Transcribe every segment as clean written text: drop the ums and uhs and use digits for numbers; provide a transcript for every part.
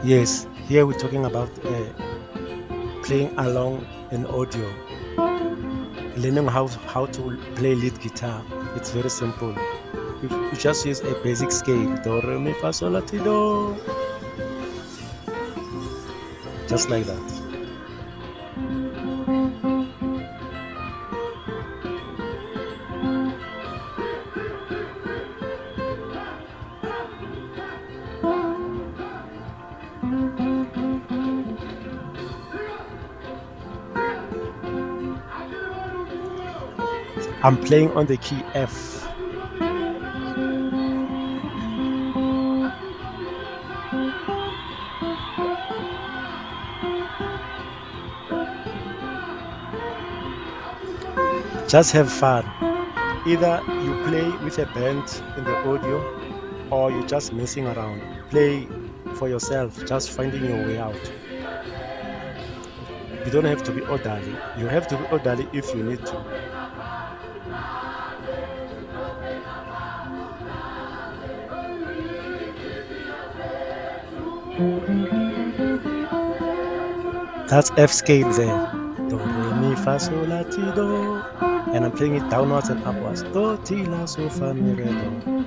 Yes, here we're talking about playing along in audio, learning how to play lead guitar. It's very simple. You just use a basic scale, do re mi fa sol la ti do, just like that. I'm playing on the key F. Just have fun. Either you play with a band in the audio or you're just messing around. Play for yourself, just finding your way out. You don't have to be orderly. You have to be orderly if you need to. That's F scale there. Do, re, mi, fa, sol, la, ti, do. And I'm playing it downwards and upwards. Do, ti, la, so, fa, mi, re, do.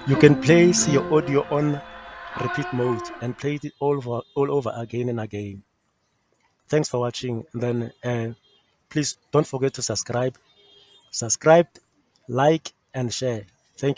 You can place your audio on repeat mode and play it all over again and again. Thanks for watching. Then please don't forget to subscribe, like, and share.